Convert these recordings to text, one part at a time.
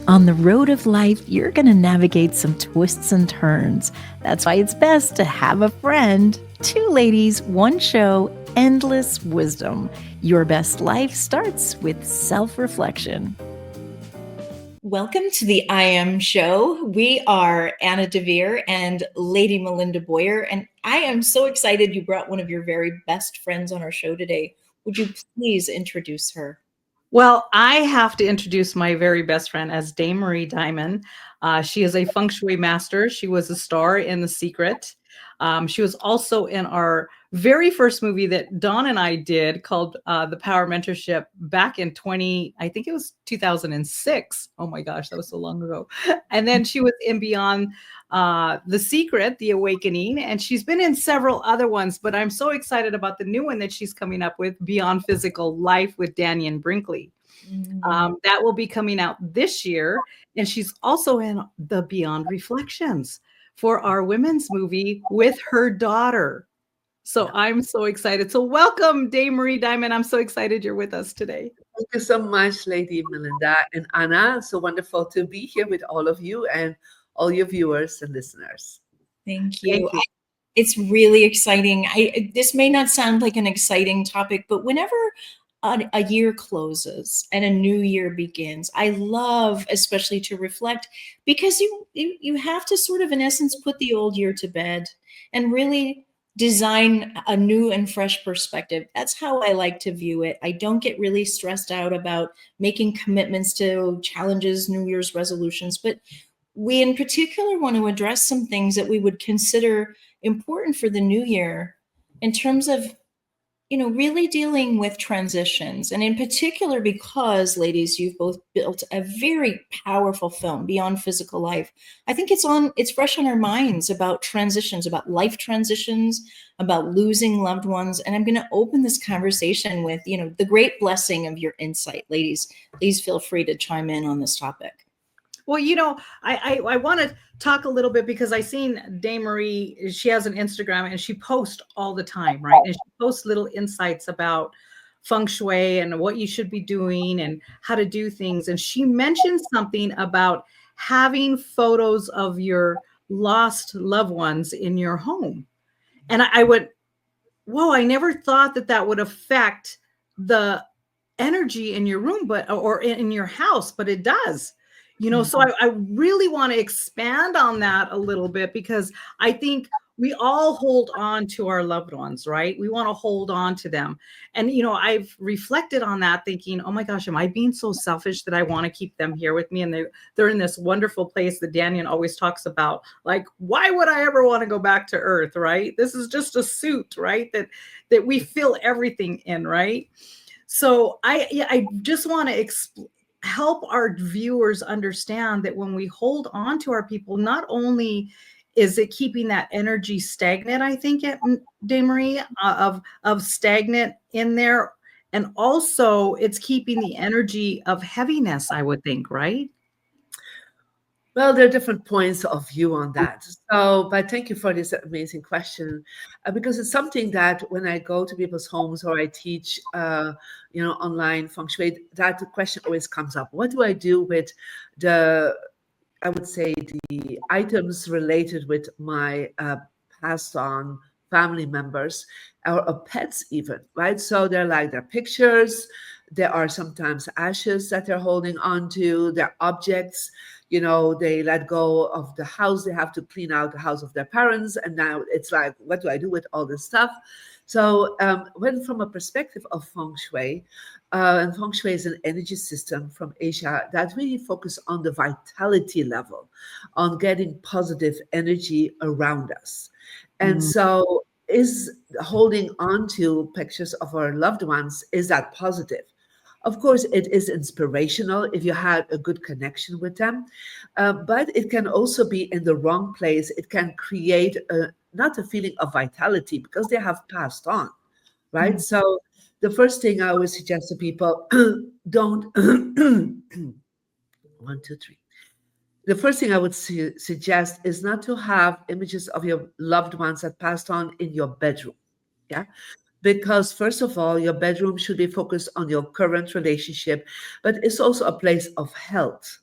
On the road of life, you're going to navigate some twists and turns. That's why it's best to have a friend. Two ladies, one show, endless wisdom. Your best life starts with self-reflection. Welcome to the I Am Show. We are Anna DeVere and Lady Melinda Boyer, and I am so excited you brought one of your very best friends on our show today. Would you please introduce her? Well, I have to introduce my very best friend as Dame Marie Diamond. She is a feng shui master. She was a star in The Secret. She was also in our very first movie that Dawn and I did called The Power Mentorship back in I think it was 2006. Oh my gosh, that was so long ago. And then she was in Beyond The Secret, The Awakening, and she's been in several other ones, but I'm so excited about the new one that she's coming up with, Beyond Physical Life with Dannion Brinkley. That will be coming out this year. And she's also in the Beyond Reflections for our women's movie with her daughter. So I'm so excited. So welcome, Dame Marie Diamond. I'm so excited you're with us today. Thank you so much, Lady Melinda and Anna. So wonderful to be here with all of you and all your viewers and listeners. Thank you. It's really exciting. This may not sound like an exciting topic, but whenever a year closes and a new year begins, I love especially to reflect, because you have to sort of, in essence, put the old year to bed and really design a new and fresh perspective. That's how I like to view it. I don't get really stressed out about making commitments to challenges, New Year's resolutions, but we in particular want to address some things that we would consider important for the new year in terms of, really dealing with transitions. And in particular, because, ladies, you've both built a very powerful film, Beyond Physical Life. I think it's fresh on our minds about transitions, about life transitions, about losing loved ones. And I'm going to open this conversation with, the great blessing of your insight. Ladies, please feel free to chime in on this topic. Well, I want to talk a little bit because I seen Dame Marie, she has an Instagram and she posts all the time, right? And she posts little insights about feng shui and what you should be doing and how to do things. And she mentioned something about having photos of your lost loved ones in your home. And I went, whoa, I never thought that would affect the energy in your room, or in your house, but it does. So I really want to expand on that a little bit, because I think we all hold on to our loved ones, right? We want to hold on to them. And, I've reflected on that thinking, oh my gosh, am I being so selfish that I want to keep them here with me? And they're in this wonderful place that Dannion always talks about. Like, why would I ever want to go back to Earth, right? This is just a suit, right? That we fill everything in, right? So I just want to help our viewers understand that when we hold on to our people, not only is it keeping that energy stagnant, I think, Dame Marie, of stagnant in there, and also it's keeping the energy of heaviness, I would think, right? Well, there are different points of view on that. But thank you for this amazing question, because it's something that when I go to people's homes or I teach, online feng shui, that question always comes up. What do I do with I would say, the items related with my passed on family members or pets even, right? So they're like their pictures. There are sometimes ashes that they're holding on to. They're objects. They let go of the house. They have to clean out the house of their parents. And now it's like, what do I do with all this stuff? So when from a perspective of feng shui, and feng shui is an energy system from Asia that really focus on the vitality level, on getting positive energy around us. And so is holding on to pictures of our loved ones, is that positive? Of course, it is inspirational if you had a good connection with them, but it can also be in the wrong place. It can create not a feeling of vitality because they have passed on, right? So the first thing I always suggest to people, don't, 1, 2, 3. The first thing I would suggest is not to have images of your loved ones that passed on in your bedroom. Yeah. Because first of all, your bedroom should be focused on your current relationship, but it's also a place of health.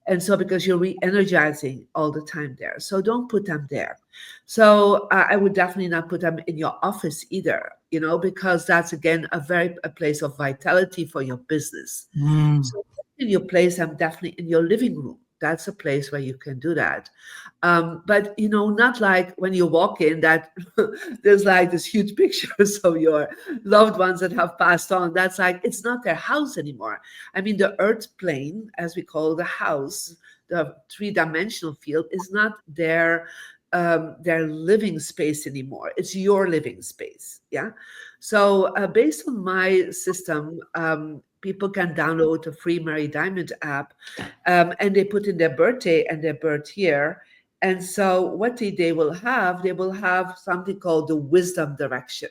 And so because you're re-energizing all the time there. So don't put them there. So I would definitely not put them in your office either, because that's again a place of vitality for your business. So you place them definitely in your living room. That's a place where you can do that. But not like when you walk in that there's like this huge pictures of your loved ones that have passed on. That's like, it's not their house anymore. I mean, the earth plane, as we call the house, the three-dimensional field, is not their living space anymore. It's your living space. Yeah. So based on my system, people can download the free Mary Diamond app, and they put in their birthday and their birth year. And so what they will have something called the wisdom direction.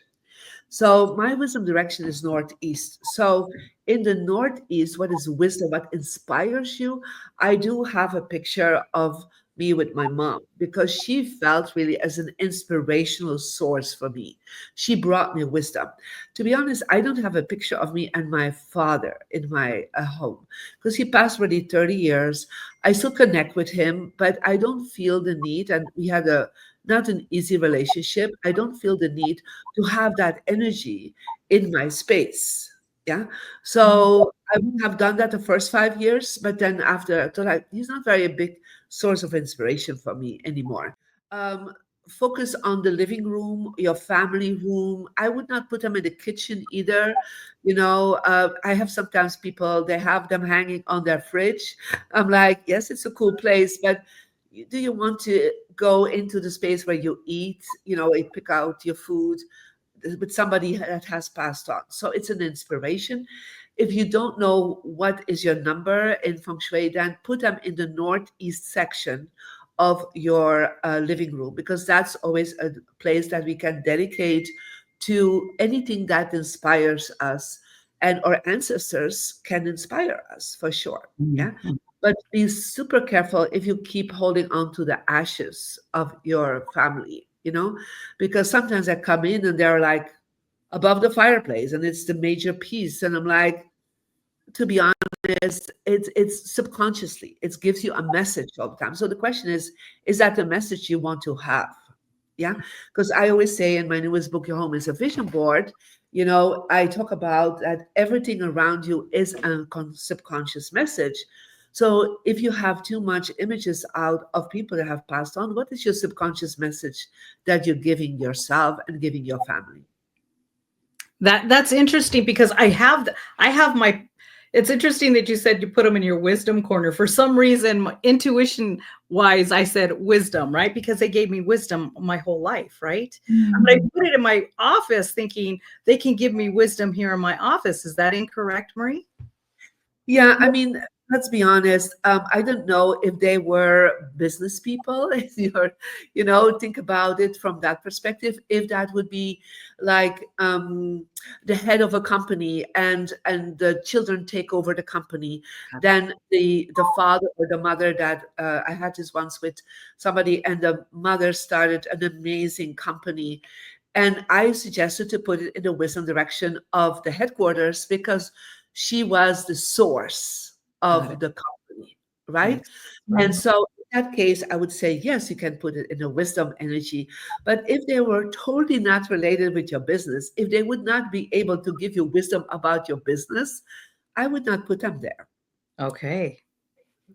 So my wisdom direction is northeast. So in the northeast, what is wisdom? What inspires you? I do have a picture of me with my mom because she felt really as an inspirational source for me. She brought me wisdom. To be honest, I don't have a picture of me and my father in my home because he passed already 30 years. I still connect with him, but I don't feel the need, and we had a not an easy relationship. I don't feel the need to have that energy in my space. Yeah. So I would have done that the first 5 years, but then after I thought he's not very a big source of inspiration for me anymore. Um, Focus on the living room, your family room. I would not put them in the kitchen either. I have sometimes people, they have them hanging on their fridge. I'm like, yes, it's a cool place, but do you want to go into the space where you eat, and pick out your food with somebody that has passed on? So it's an inspiration. If you don't know what is your number in feng shui, then put them in the northeast section of your living room, because that's always a place that we can dedicate to anything that inspires us, and our ancestors can inspire us for sure. Yeah. But be super careful if you keep holding on to the ashes of your family, because sometimes I come in and they're like above the fireplace and it's the major piece. And I'm like, to be honest, it's subconsciously, it gives you a message all the time. So the question is that the message you want to have? Yeah. Because I always say in my newest book, Your Home is a Vision Board, I talk about that everything around you is a subconscious message. So if you have too much images out of people that have passed on, what is your subconscious message that you're giving yourself and giving your family? That's interesting because I have my. It's interesting that you said you put them in your wisdom corner. For some reason, intuition wise, I said wisdom, right? Because they gave me wisdom my whole life, right? But I put it in my office thinking they can give me wisdom here in my office. Is that incorrect, Marie? Yeah, I mean, let's be honest. I don't know if they were business people. If think about it from that perspective. If that would be like the head of a company, and the children take over the company, then the father or the mother that I had this once with somebody, and the mother started an amazing company. And I suggested to put it in the wisdom direction of the headquarters because she was the source of the company, right? And so in that case, I would say, yes, you can put it in the wisdom energy. But if they were totally not related with your business, if they would not be able to give you wisdom about your business, I would not put them there. Okay.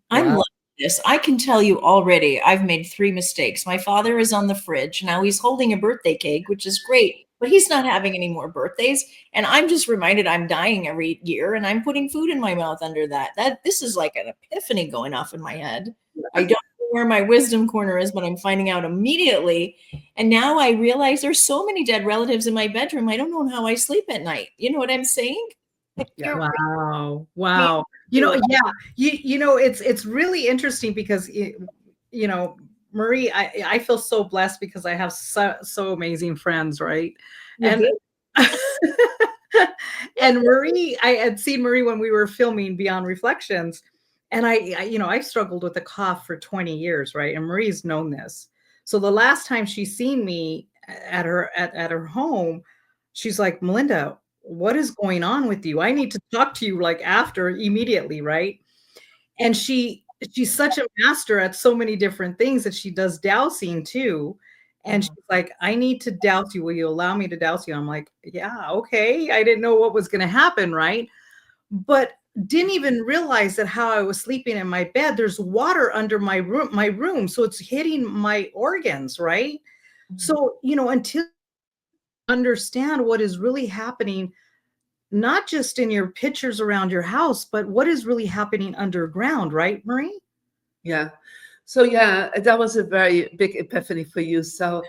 I Wow. love this. I can tell you already, I've made 3 mistakes. My father is on the fridge. Now he's holding a birthday cake, which is great, but he's not having any more birthdays. And I'm just reminded I'm dying every year and I'm putting food in my mouth under that. This is like an epiphany going off in my head. I don't know where my wisdom corner is, but I'm finding out immediately. And now I realize there's so many dead relatives in my bedroom. I don't know how I sleep at night. You know what I'm saying? Yeah. Wow. Wow. Yeah, it's really interesting because Marie, I feel so blessed because I have so amazing friends, right? And and Marie, I had seen Marie when we were filming Beyond Reflections, and I struggled with a cough for 20 years, right? And Marie's known this. So the last time she's seen me at her home, she's like, Melinda, what is going on with you? I need to talk to you like after immediately, right? And she she's such a master at so many different things that she does dowsing too. And Mhm. she's like, I need to douse you. Will you allow me to douse you? I'm like, yeah, okay. I didn't know what was going to happen, right? But didn't even realize that how I was sleeping in my bed, there's water under my room. So it's hitting my organs, right? Mhm. So, until you understand what is really happening, not just in your pictures around your house, but what is really happening underground, right, Marie? Yeah. So yeah, that was a very big epiphany for you. So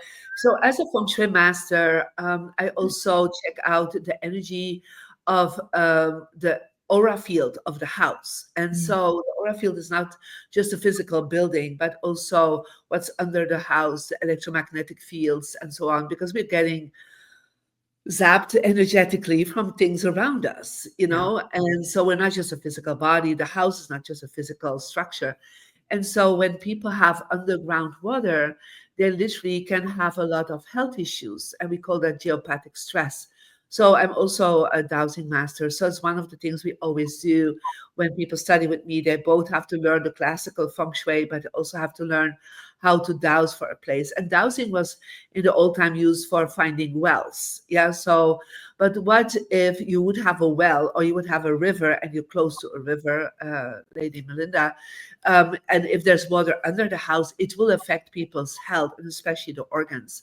as a feng shui master, I also check out the energy of the aura field of the house. And Mhm. so the aura field is not just a physical building, but also what's under the house, the electromagnetic fields, and so on, because we're getting zapped energetically from things around us, Yeah. and so we're not just a physical body. The house is not just a physical structure. And so when people have underground water, they literally can have a lot of health issues, and we call that geopathic stress. So I'm also a dowsing master. So it's one of the things we always do when people study with me. They both have to learn the classical feng shui, but also have to learn how to dowse for a place. And dowsing was in the old time used for finding wells. Yeah. So, but what if you would have a well or you would have a river and you're close to a river, Lady Melinda? And if there's water under the house, it will affect people's health and especially the organs.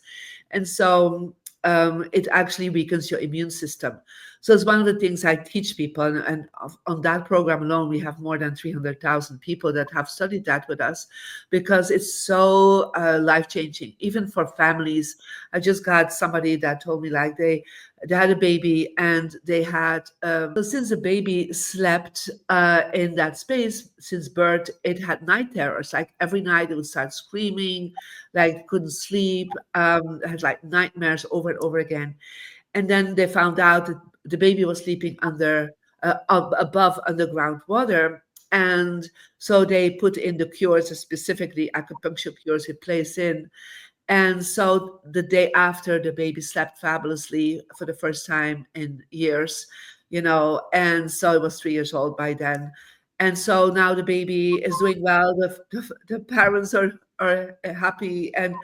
And so it actually weakens your immune system. So it's one of the things I teach people. And on that program alone, we have more than 300,000 people that have studied that with us because it's so life changing, even for families. I just got somebody that told me like they had a baby and they had so since the baby slept in that space since birth, it had night terrors. Like every night it would start screaming, like couldn't sleep, had like nightmares over and over again. And then they found out that the baby was sleeping under above underground water. And so they put in the cures, specifically acupuncture cures, he placed in. And so the day after, the baby slept fabulously for the first time in years, and so it was 3 years old by then. And so now the baby is doing well. The parents are happy. And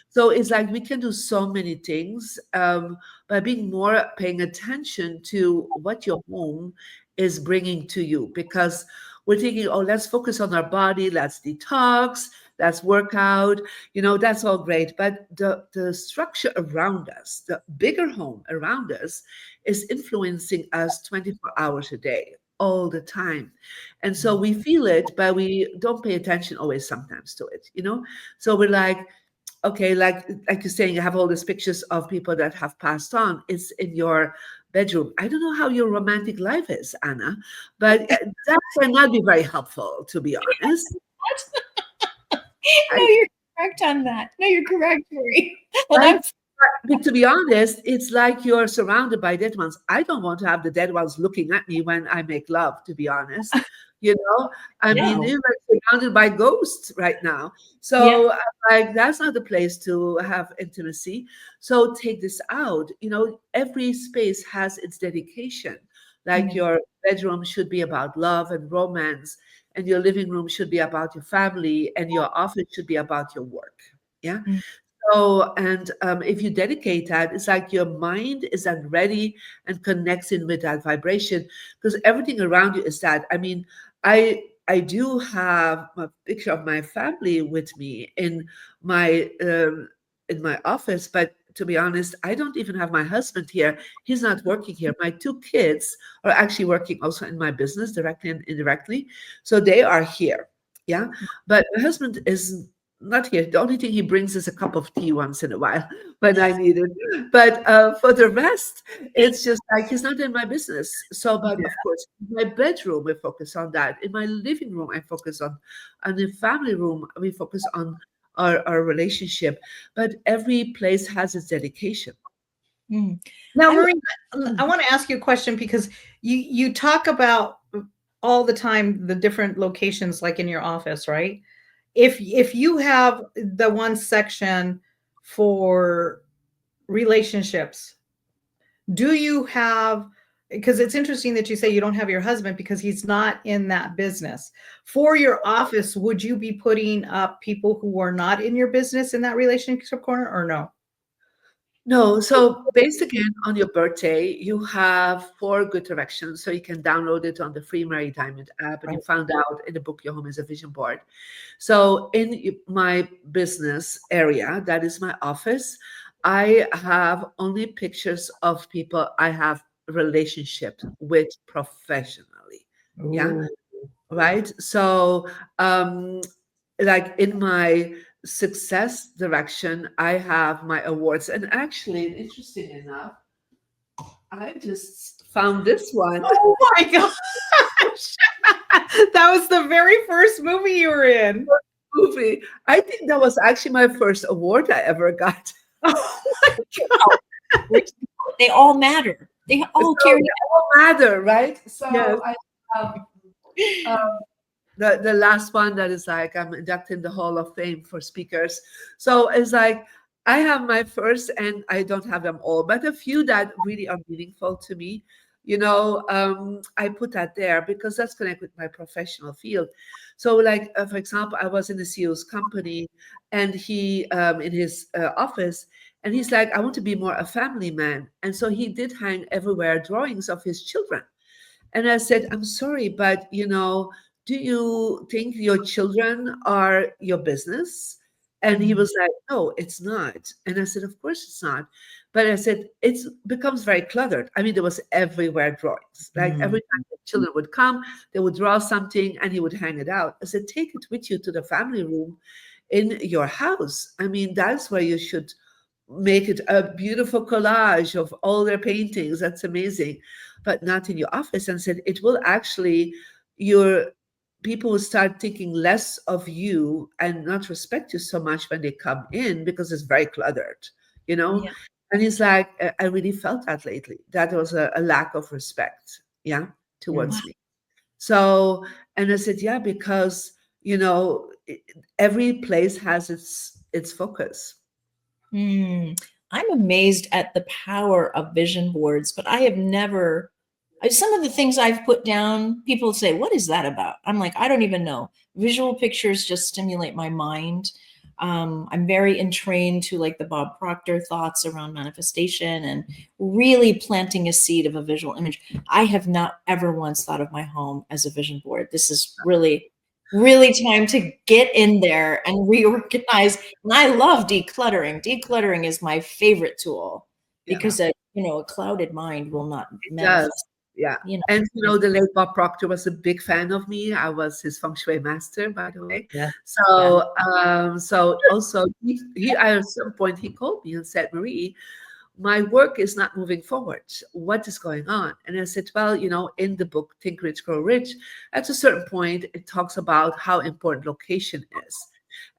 so it's like we can do so many things by being more paying attention to what your home is bringing to you. Because we're thinking, oh, let's focus on our body, let's detox, let's work out, that's all great. But the structure around us, the bigger home around us, is influencing us 24 hours a day, all the time. And so we feel it, but we don't pay attention always sometimes to it. So we're like, okay, like you're saying, you have all these pictures of people that have passed on. It's in your bedroom. I don't know how your romantic life is, Anna, but that cannot be very helpful, to be honest. No, you're correct on that. No, you're correct, Marie. And Right? I'm But to be honest, it's like you're surrounded by dead ones. I don't want to have the dead ones looking at me when I make love, to be honest. You know, I yeah, mean, you're like surrounded by ghosts right now. yeah. So, like, that's not the place to have intimacy. So, take this out. Every space has its dedication. Like, Mm, your bedroom should be about love and romance, and your living room should be about your family, and your office should be about your work. Yeah. mm, So, and if you dedicate that, it's like your mind is then ready and connects in with that vibration because everything around you is that. I mean, I do have a picture of my family with me in my office, but to be honest, I don't even have my husband here. He's not working here. My two kids are actually working also in my business directly and indirectly, so they are here. Yeah, but my husband is not here. The only thing he brings is a cup of tea once in a while when I need it. But for the rest, it's just like he's not in my business. So, but Yeah. of course, in my bedroom, we focus on that. In my living room, I focus on. And in family room, we focus on our relationship. But every place has its dedication. mm. Now, I'm Marie, I want to ask you a question because you talk about all the time the different locations, like in your office, right? If you have the one section for relationships, do you have because it's interesting that you say you don't have your husband because he's not in that business. For your office, would you be putting up people who are not in your business in that relationship corner or no? No, so based again on your birthday, you have four good directions. So you can download it on the free Mary Diamond app, and you Right. found out in the book Your Home is a Vision Board. So in my business area, that is my office, I have only pictures of people I have relationships with professionally. Yeah, Ooh. right. So like in my success direction, I have my awards. And actually, interesting enough, I just found this one Oh my gosh. That was the very first movie you were in. movie. I think that was actually my first award I ever got. Oh my Oh, they all matter. They all So carry. they all matter, right? yes. So I have uh, the last one that is like I'm inducted in the Hall of Fame for speakers. So it's like I have my first, and I don't have them all, but a few that really are meaningful to me. I put that there because that's connected with my professional field. So, like for example, I was in the CEO's company, and he in his office, and he's like, "I want to be more a family man," and so he did hang everywhere drawings of his children. And I said, I'm sorry, but do you think your children are your business? And he Mm. was like, no, it's not. And I said, of course it's not. But I said, it becomes very cluttered. I mean, there was everywhere drawings. Like Mm. every time the children would come, they would draw something and he would hang it out. I said, take it with you to the family room in your house. I mean, that's where you should make it a beautiful collage of all their paintings. That's amazing. But not in your office. And said it will actually, your people will start thinking less of you and not respect you so much when they come in because it's very cluttered, you know? Yeah. And he's like, I really felt that lately. That was a lack of respect, yeah, Mm. Wow. towards me. So, and I said, yeah, because, every place has its focus. Hmm. I'm amazed at the power of vision boards, but I have never. Some of the things I've put down, people say, "What is that about?" I'm like, I don't even know. Visual pictures just stimulate my mind. I'm very entrained to like the Bob Proctor thoughts around manifestation and really planting a seed of a visual image. I have not ever once thought of my home as a vision board. This is really, really time to get in there and reorganize. And I love decluttering. Decluttering is my favorite tool Yeah. because a clouded mind will not It does. manifest. Yeah. You know, And the late Bob Proctor was a big fan of me. I was his feng shui master, by the way. Yeah. Yeah. So also he at some point he called me and said, Marie, my work is not moving forward. What is going on? And I said, well, in the book Think Rich, Grow Rich, at a certain point it talks about how important location is.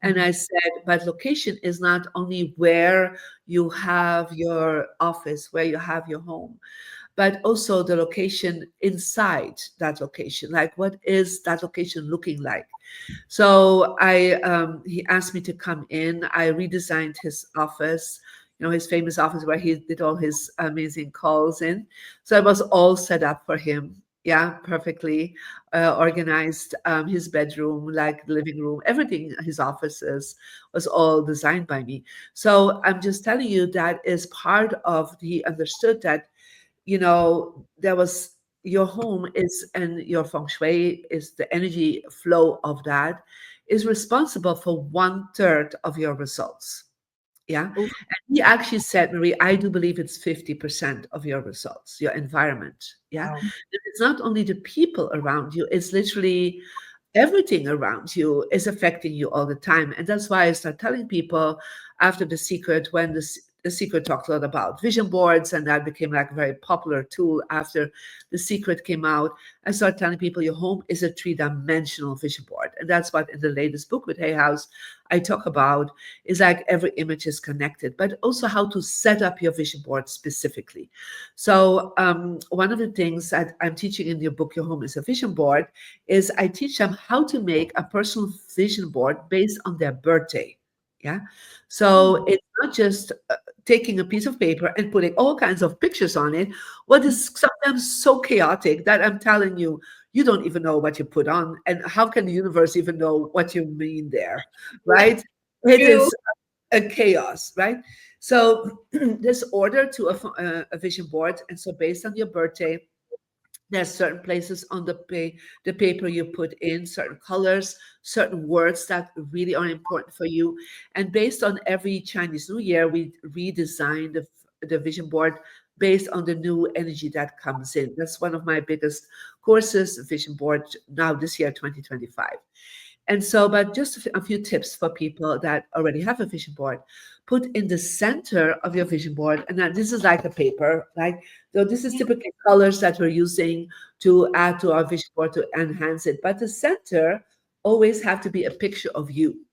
And I said, but location is not only where you have your office, where you have your home, but also the location inside that location. Like, what is that location looking like? So he asked me to come in. I redesigned his office, his famous office where he did all his amazing calls in. So it was all set up for him. Yeah, perfectly organized. His bedroom, like the living room, everything, his offices was all designed by me. So I'm just telling you that is part of, he understood that there was your home is, and your feng shui is the energy flow of that is responsible for 1/3 of your results. Yeah. oh, And he actually said, Marie, I do believe it's 50% of your results, your environment. Yeah. Wow. And it's not only the people around you, it's literally everything around you is affecting you all the time. And that's why I start telling people after The Secret, when the Secret talked a lot about vision boards, and that became like a very popular tool after The Secret came out. I started telling people your home is a 3-dimensional vision board. And that's what in the latest book with Hay House I talk about, is like every image is connected, but also how to set up your vision board specifically. So one of the things that I'm teaching in your book, Your Home is a Vision Board, is I teach them how to make a personal vision board based on their birthday. Yeah. So it's not just taking a piece of paper and putting all kinds of pictures on it, what is sometimes so chaotic that I'm telling you, you don't even know what you put on. And how can the universe even know what you mean there? Right? It True. is a chaos, right? So this order to a vision board. And so based on your birthday, there's certain places on the paper you put in certain colors, certain words that really are important for you. And based on every Chinese New Year, we redesign the vision board based on the new energy that comes in. That's one of my biggest courses, vision board, now this year, 2025. And so, but just a few tips for people that already have a vision board. Put in the center of your vision board, and now this is like a paper, right? So this is Yeah. typically colors that we're using to add to our vision board to enhance it. But the center always have to be a picture of you.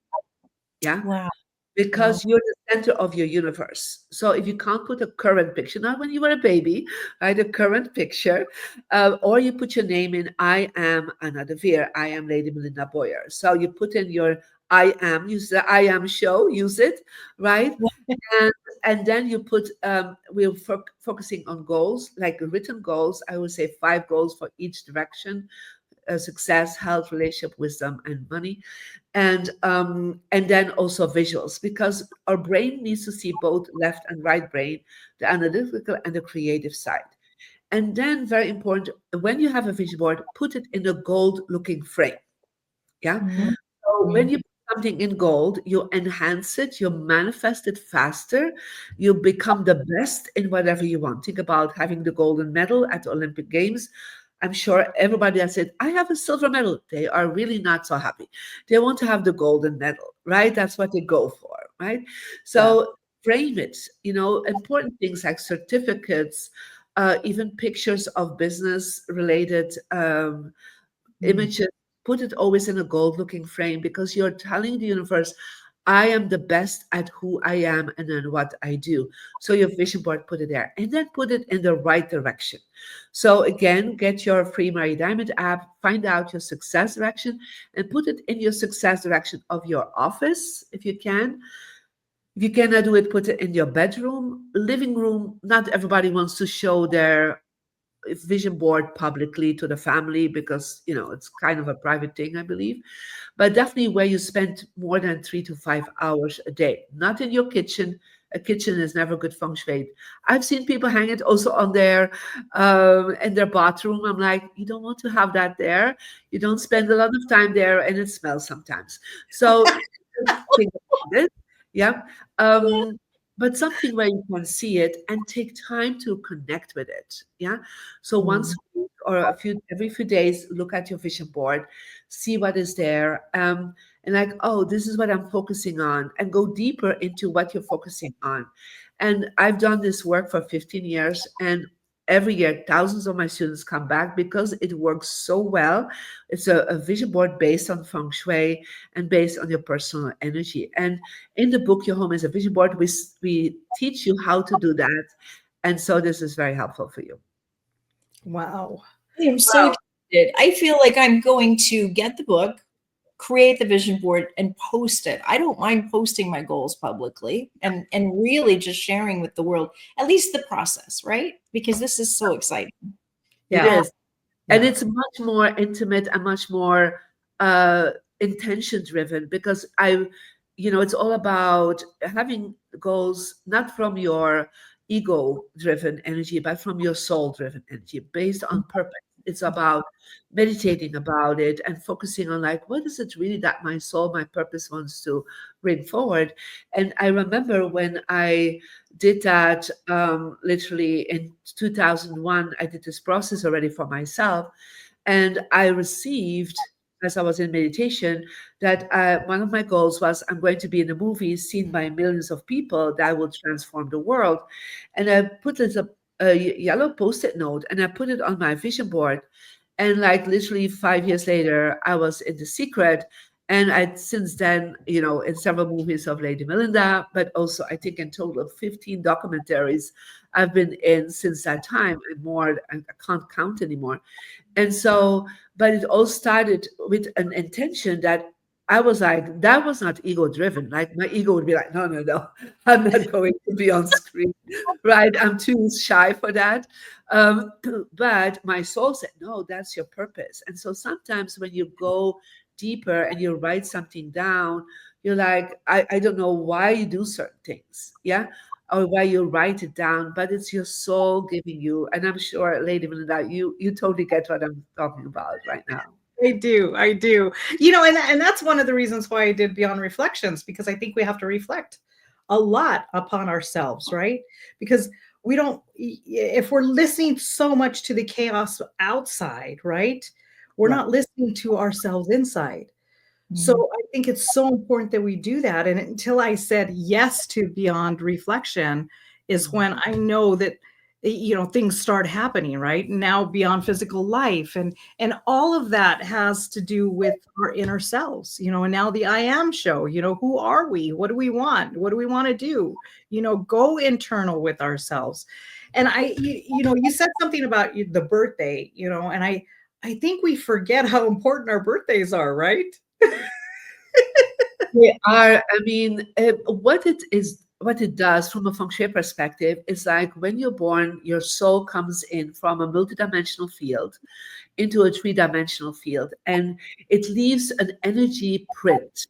Yeah, Wow. Wow. because you're the center of your universe. So if you can't put a current picture, not when you were a baby, right, a current picture, or you put your name in, I am Anna de Veer, I am Lady Melinda Boyer. So you put in your I am, use the I am show, use it, right? And, and then you put, we're focusing on goals, like written goals. I would say 5 goals for each direction: success, health, relationship, wisdom, and money. And then also visuals, because our brain needs to see both left and right brain, the analytical and the creative side. And then very important, when you have a vision board, put it in a gold looking frame. Yeah. Mhm. So when you put something in gold, you enhance it, you manifest it faster, you become the best in whatever you want. Think about having the golden medal at the Olympic Games. I'm sure everybody that said, I have a silver medal, they are really not so happy. They want to have the golden medal, right? That's what they go for, right? Yeah. So frame it, important things like certificates, even pictures of business related Mm. images, put it always in a gold looking frame, because you're telling the universe, I am the best at who I am and then what I do. So your vision board, put it there, and then put it in the right direction. So again, get your free Mary Diamond app, find out your success direction, and put it in your success direction of your office if you can. If you cannot do it, put it in your bedroom, living room. Not everybody wants to show their vision board publicly to the family, because it's kind of a private thing, I believe. But definitely where you spend more than 3 to 5 hours a day, not in your kitchen. A kitchen is never good feng shui. I've seen people hang it also on their in their bathroom. I'm like, you don't want to have that there. You don't spend a lot of time there, and it smells sometimes. So think about it. Yeah. Um, but something where you can see it and take time to connect with it. Yeah. So once Mm. a week or every few days, look at your vision board, see what is there. And like, oh, this is what I'm focusing on, and go deeper into what you're focusing on. And I've done this work for 15 years, and every year thousands of my students come back because it works so well. It's a vision board based on feng shui and based on your personal energy. And in the book, Your Home is a Vision Board, we teach you how to do that. And so this is very helpful for you. Wow. I am so Well, excited. I feel like I'm going to get the book, create the vision board, and post it. I don't mind posting my goals publicly and really just sharing with the world, at least the process, right? Because this is so exciting. it Yeah. is. And Yeah. it's much more intimate and much more uh, intention driven, because it's all about having goals not from your ego driven energy, but from your soul driven energy based on purpose. It's about meditating about it and focusing on, like, what is it really that my soul, my purpose wants to bring forward. And I remember when I did that, literally in 2001, I did this process already for myself. And I received, as I was in meditation, that one of my goals was, I'm going to be in a movie seen by millions of people that will transform the world. And I put this a yellow post-it note, and I put it on my vision board. And like literally 5 years later, I was in The Secret. And I since then, in several movies of Lady Melinda, but also I think in total of 15 documentaries I've been in since that time, and more, I can't count anymore. And so, but it all started with an intention that I was like, that was not ego driven. Like my ego would be like, no, no, no, I'm not going to be on screen, right? I'm too shy for that. Um, but my soul said, no, that's your purpose. And so sometimes when you go deeper and you write something down, you're like, I don't know why you do certain things, yeah, or why you write it down, but it's your soul giving you. And I'm sure, Lady Melinda, you totally get what I'm talking about right now. I do. I do. You know, and that's one of the reasons why I did Beyond Reflections, because I think we have to reflect a lot upon ourselves, right? Because we don't, if we're listening so much to the chaos outside, right? We're Right. not listening to ourselves inside. So Mhm. I think it's so important that we do that. And until I said yes to Beyond Reflection is when I know that things start happening, right? Now beyond physical life and all of that has to do with our inner selves, and now the I am show, who are we? What do we want? What do we want to do? Go internal with ourselves. And you said something about the birthday, and I think we forget how important our birthdays are, right? They are, I mean, what it does from a feng shui perspective is like when you're born, your soul comes in from a multidimensional field into a three-dimensional field, and it leaves an energy print.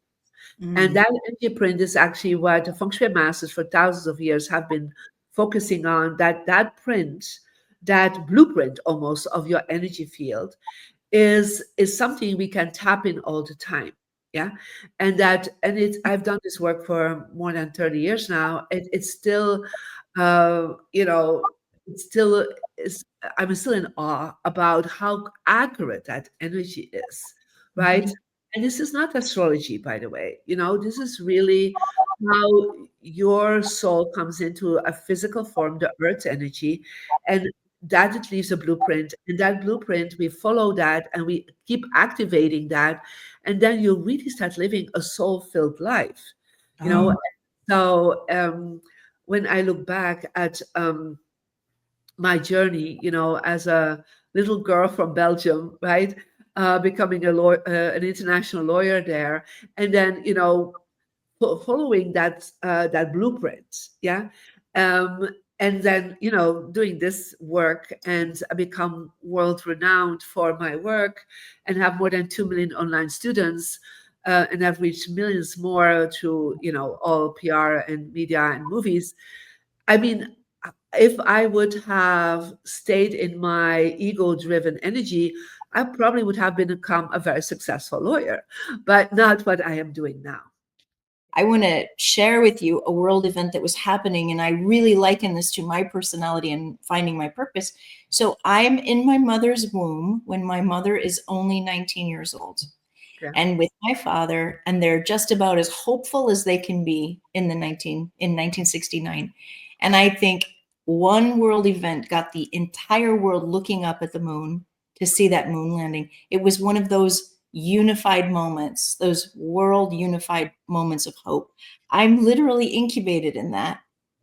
And Mm. that energy print is actually what the feng shui masters for thousands of years have been focusing on, that print, that blueprint almost of your energy field is something we can tap in all the time. Yeah. And it's I've done this work for more than 30 years now. It's still you know it's still is I'm still in awe about how accurate that energy is, right? Mhm. And this is not astrology, by the way. This is really how your soul comes into a physical form, the earth energy, and that it leaves a blueprint. And that blueprint, we follow that and we keep activating that. And then you really start living a soul-filled life. You know, Oh, so when I look back at my journey, as a little girl from Belgium, right? Becoming a lawyer, an international lawyer there, and then following that blueprint, yeah, um, and then doing this work and become world renowned for my work, and have more than 2 million online students, and have reached millions more through all PR and media and movies. I mean, if I would have stayed in my ego driven energy, I probably would have become a very successful lawyer, but not what I am doing now. I want to share with you a world event that was happening, and I really liken this to my personality and finding my purpose. So I'm in my mother's womb when my mother is only 19 years old, Yeah. and with my father, and they're just about as hopeful as they can be in 1969. And I think one world event got the entire world looking up at the moon to see that moon landing. It was one of those unified moments, those world unified moments of hope. I'm literally incubated in that.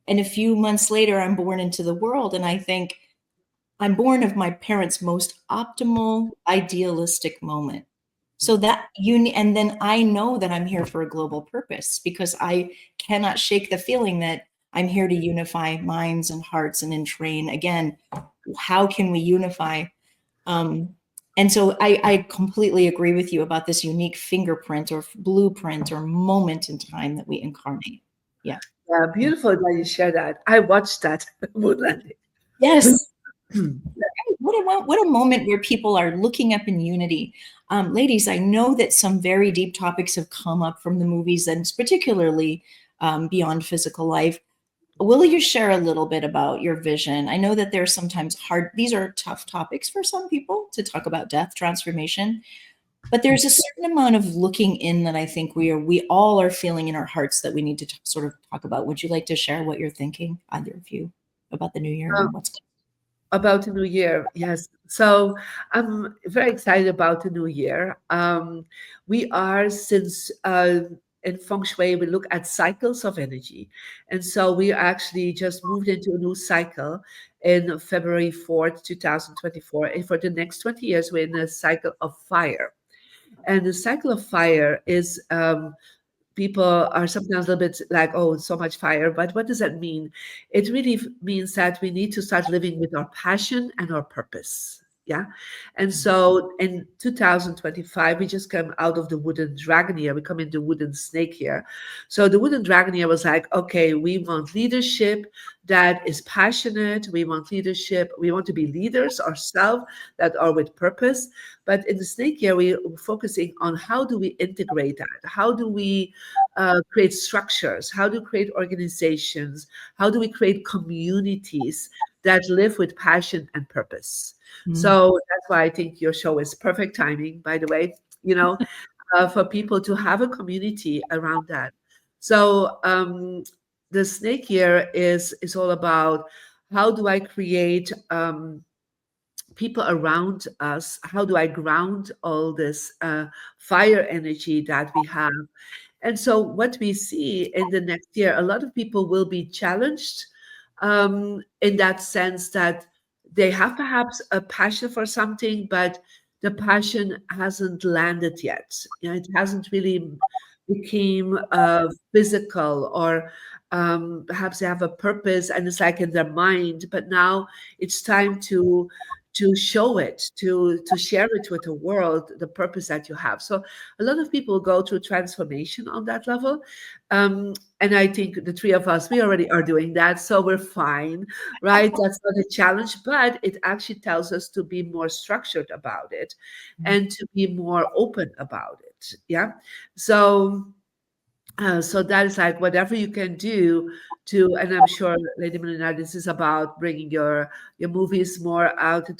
And a few months later, I'm born into the world. And I think I'm born of my parents' most optimal, idealistic moment. So that and then I know that I'm here for a global purpose because I cannot shake the feeling that I'm here to unify minds and hearts and entrain. Again, how can we unify? Um, and so I completely agree with you about this unique fingerprint or blueprint or moment in time that we incarnate. Yeah. Yeah, Yeah. beautiful that you share that. I watched that moon landing. Yes. What a moment where people are looking up in unity. Ladies, I know that some very deep topics have come up from the movies, and particularly beyond physical life. Will you share a little bit about your vision? I know that there's sometimes these are tough topics for some people to talk about death, transformation, but there's a certain amount of looking in that I think we all are feeling in our hearts that we need to sort of talk about. Would you like to share what you're thinking, either of you, about the new year Um, and what's about the new year, yes. So I'm very excited about the new year. We are, since in feng shui, we look at cycles of energy. And so we actually just moved into a new cycle in February 4th, 2024. And for the next 20 years, we're in a cycle of fire. And the cycle of fire is people are sometimes a little bit like, oh, so much fire. But what does that mean? It really means that we need to start living with our passion and our purpose. Yeah. And so in 2025, we just came out of the wooden dragon year. We come into wooden snake year. So the wooden dragon year was like, okay, we want leadership that is passionate. We want leadership. We want to be leaders ourselves that are with purpose. But in the snake year, we're focusing on how do we integrate that? How do we create structures? How do we create organizations? How do we create communities that live with passion and purpose? So that's why I think your show is perfect timing, by the way, for people to have a community around that. So the snake year is all about how do I create people around us? How do I ground all this fire energy that we have? And so, what we see in the next year, a lot of people will be challenged in that sense that they have perhaps a passion for something, but the passion hasn't landed yet. It hasn't really became physical, or perhaps they have a purpose and it's like in their mind, but now it's time to show it, to share it with the world, the purpose that you have. So a lot of people go through transformation on that level. And I think the three of us, we already are doing that. So we're fine, right? That's not a challenge, but it actually tells us to be more structured about it and to be more open about it. Yeah. So so that is like whatever you can do to, and I'm sure, Lady Melina, this is about bringing your movies more out to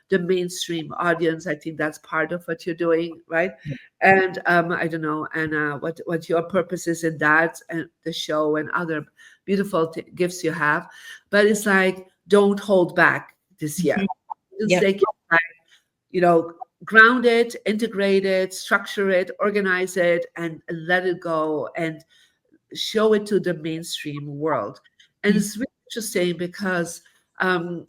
the mainstream audience. I think that's part of what you're doing, right? And I don't know, Anna, what your purpose is in that and the show and other beautiful gifts you have. But it's like, don't hold back this year. Just take it back, ground it, integrate it, structure it, organize it, and let it go and show it to the mainstream world. And it's really interesting because the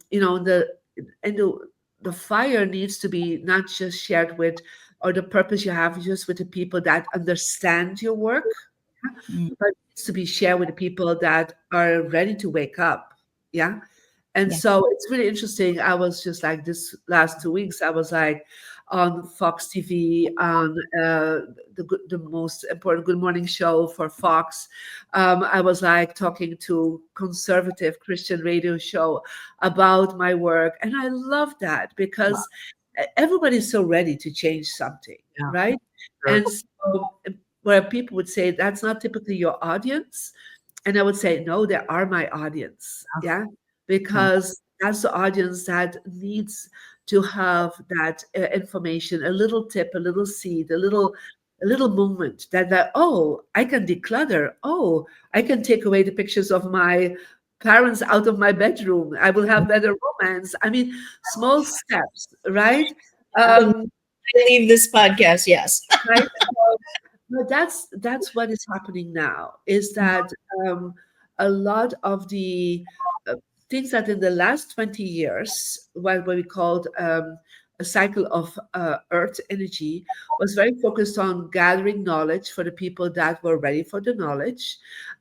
fire needs to be not just shared with, or the purpose you have just with the people that understand your work, but it needs to be shared with the people that are ready to wake up. Yeah. And so it's really interesting. I was just like this last 2 weeks, I was like on Fox TV, on the most important Good Morning show for Fox. I was like talking to conservative Christian radio show about my work. And I love that because everybody's so ready to change something, right? Sure. And so where people would say, that's not typically your audience. And I would say, no, they are my audience. Yeah. Because that's the audience that needs to have that information, a little tip, a little seed, a little moment that oh, I can declutter. Oh, I can take away the pictures of my parents out of my bedroom. I will have better romance. I mean, small steps, right? I leave this podcast, yes. Right. But that's what is happening now. Is that a lot of the things that in the last 20 years, what we called a cycle of earth energy, was very focused on gathering knowledge for the people that were ready for the knowledge,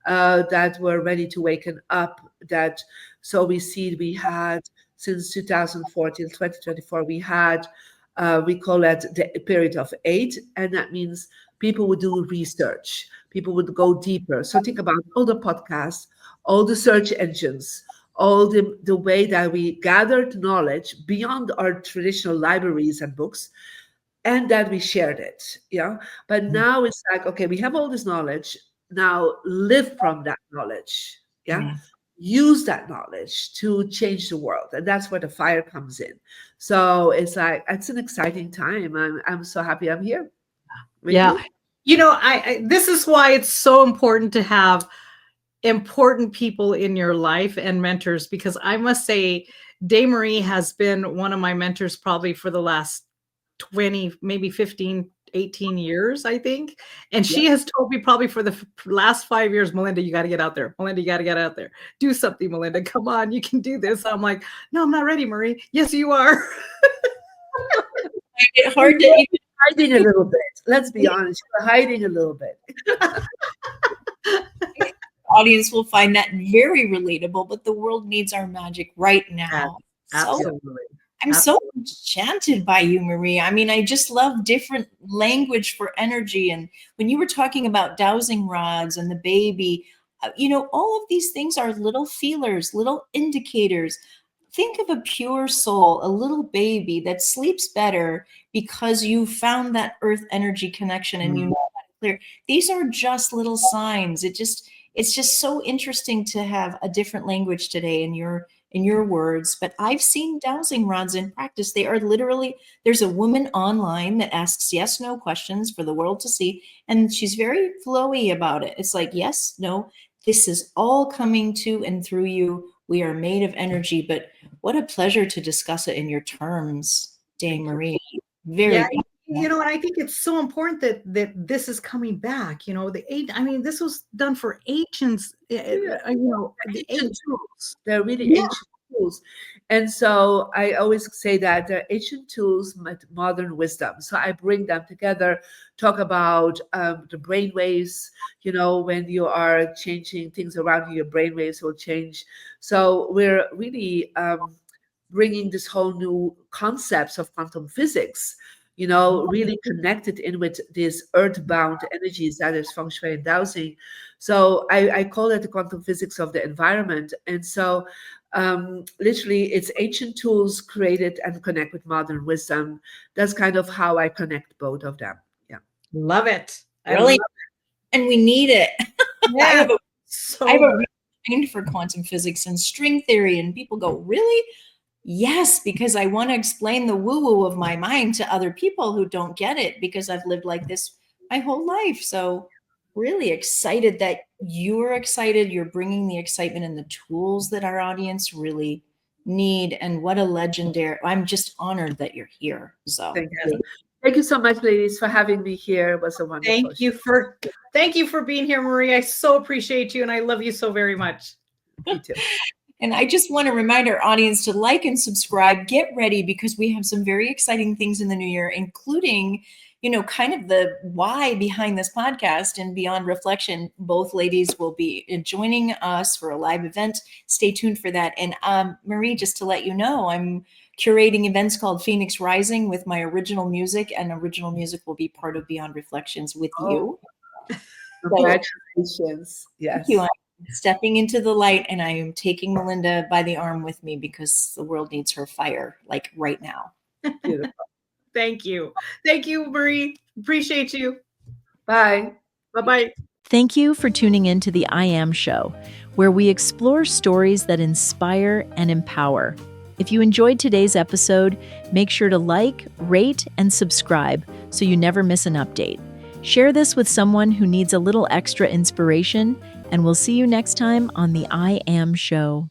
that were ready to waken up. That so we had since 2014, 2024, we had we call it the period of 8, and that means people would do research, people would go deeper. So think about all the podcasts, all the search engines, all the way that we gathered knowledge beyond our traditional libraries and books, and that we shared it. Yeah. But now it's like, okay, we have all this knowledge. Now live from that knowledge. Yeah. Use that knowledge to change the world. And that's where the fire comes in. So it's like, it's an exciting time. I'm so happy I'm here with you. I this is why it's so important to have important people in your life and mentors, because I must say, Marie has been one of my mentors probably for the last 20, maybe 15, 18 years, I think. And she has told me probably for the last 5 years, Melinda, you got to get out there. Melinda, you got to get out there. Do something, Melinda. Come on, you can do this. I'm like, no, I'm not ready, Marie. Yes, you are. It's hard to even hiding a little bit. Let's be honest. You're hiding a little bit. Audience will find that very relatable, but the world needs our magic right Yes, now. So absolutely. I'm so enchanted by you, Marie. I mean, I just love different language for energy. And when you were talking about dowsing rods and the baby, all of these things are little feelers, little indicators. Think of a pure soul, a little baby that sleeps better because you found that earth energy connection and you know how to clear. These are just little signs. It's just so interesting to have a different language today in your words. But I've seen dowsing rods in practice. They are literally, there's a woman online that asks yes, no questions for the world to see. And she's very flowy about it. It's like, yes, no, this is all coming to and through you. We are made of energy, but what a pleasure to discuss it in your terms, Dame Marie. Very Yeah, beautiful. and I think it's so important that this is coming back. I mean, this was done for ancients. Yeah. The Ancient ancient. tools. They're really Yeah, ancient tools. And so I always say that they're ancient tools with modern wisdom. So I bring them together, talk about the brain waves. When you are changing things around you, your brain waves will change. So we're really bringing this whole new concepts of quantum physics, really connected in with these earthbound energies that is feng shui and dowsing. So I call it the quantum physics of the environment. And so literally it's ancient tools created and connect with modern wisdom. That's kind of how I connect both of them. Yeah. love it. I love Really, and we need it. I Yeah, have a I have so a good. real mind for quantum physics and string theory, and people go, really? Yes, because I want to explain the woo-woo of my mind to other people who don't get it because I've lived like this my whole life. So really excited that you're excited. You're bringing the excitement and the tools that our audience really need. And what a legendary, I'm just honored that you're here. So Thank you. Thank you so much, ladies, for having me here. It was a wonderful show. Thank you for being here, Marie. I so appreciate you and I love you so very much. Me too. And I just want to remind our audience to like and subscribe, get ready because we have some very exciting things in the new year, including, kind of the why behind this podcast and Beyond Reflection. Both ladies will be joining us for a live event. Stay tuned for that. And Marie, just to let you know, I'm curating events called Phoenix Rising with my original music, and original music will be part of Beyond Reflections with you. Congratulations. Yes. Thank you. I'm stepping into the light and I am taking Melinda by the arm with me because the world needs her fire, like right now. Beautiful. Thank you. Thank you, Marie. Appreciate you. Bye. Bye-bye. Thank you for tuning in to the I Am Show, where we explore stories that inspire and empower. If you enjoyed today's episode, make sure to like, rate, and subscribe so you never miss an update. Share this with someone who needs a little extra inspiration, and we'll see you next time on the I Am Show.